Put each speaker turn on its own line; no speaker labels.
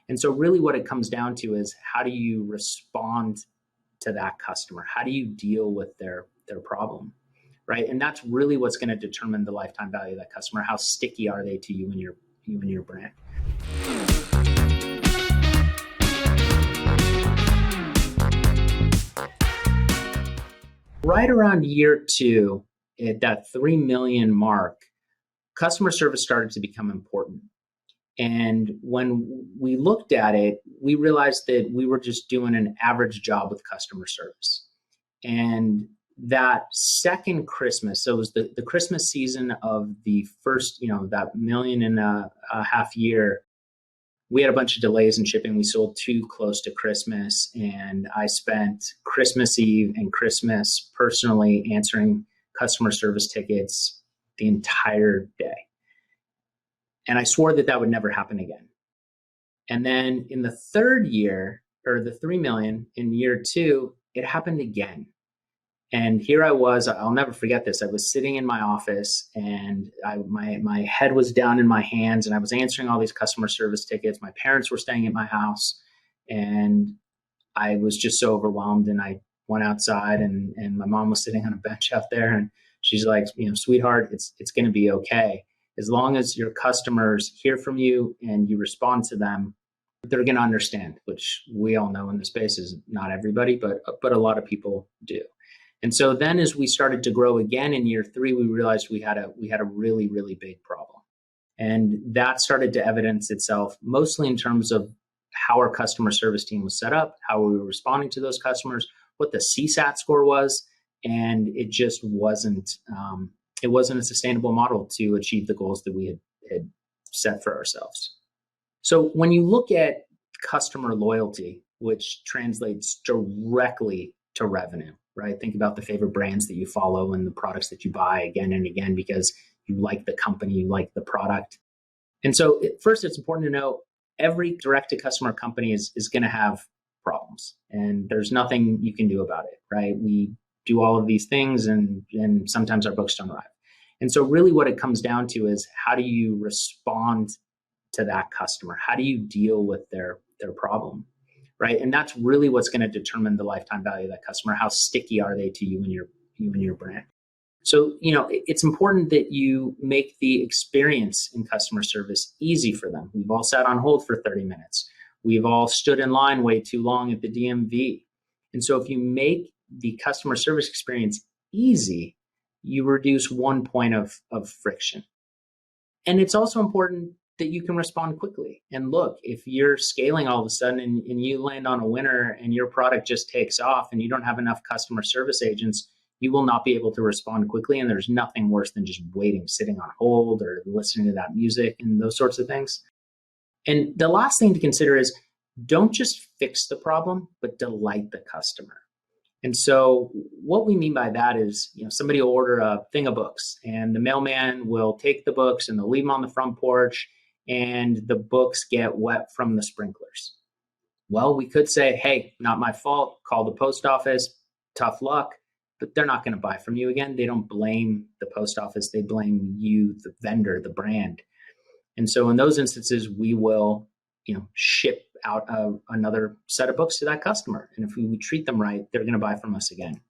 And so really what it comes down to is how do you respond to that customer? How do you deal with their problem? Right. And that's really what's going to determine the lifetime value of that customer. How sticky are they to you and your brand? Right around year 2, at that 3 million mark, customer service started to become important. And when we looked at it, we realized that we were just doing an average job with customer service. And that second Christmas, so it was the Christmas season of the first, that 1.5 million year, we had a bunch of delays in shipping. We sold too close to Christmas, and I spent Christmas Eve and Christmas personally answering customer service tickets the entire day. And I swore that would never happen again. And then in the third year, or the 3 million in year 2, it happened again. And here I was, I'll never forget this. I was sitting in my office and my head was down in my hands and I was answering all these customer service tickets. My parents were staying at my house and I was just so overwhelmed, and I went outside and my mom was sitting on a bench out there and she's like, sweetheart, it's going to be okay. As long as your customers hear from you and you respond to them, they're going to understand, which we all know in the space is not everybody, but a lot of people do. And so then as we started to grow again in year 3, we realized we had a really, really big problem. And that started to evidence itself mostly in terms of how our customer service team was set up, how we were responding to those customers, what the CSAT score was. And it just wasn't a sustainable model to achieve the goals that we had set for ourselves. So when you look at customer loyalty, which translates directly to revenue, right? Think about the favorite brands that you follow and the products that you buy again and again because you like the company, you like the product. And so first, it's important to know every direct-to-customer company is going to have problems, and there's nothing you can do about it, right? We do all of these things and sometimes our books don't arrive. And so really what it comes down to is how do you respond to that customer? How do you deal with their problem? Right. And that's really what's going to determine the lifetime value of that customer. How sticky are they to you and your brand? So, it's important that you make the experience in customer service easy for them. We've all sat on hold for 30 minutes. We've all stood in line way too long at the DMV. And so if you make the customer service experience easy, you reduce 1 point of friction. And it's also important that you can respond quickly. And look, if you're scaling all of a sudden and you land on a winner and your product just takes off and you don't have enough customer service agents, you will not be able to respond quickly. And there's nothing worse than just waiting, sitting on hold or listening to that music and those sorts of things. And the last thing to consider is don't just fix the problem, but delight the customer. And so what we mean by that is, somebody will order a thing of books and the mailman will take the books and they'll leave them on the front porch and the books get wet from the sprinklers. Well, we could say, hey, not my fault, call the post office, tough luck, but they're not going to buy from you again. They don't blame the post office. They blame you, the vendor, the brand. And so in those instances, we will, ship out another set of books to that customer. And if we treat them right, they're going to buy from us again.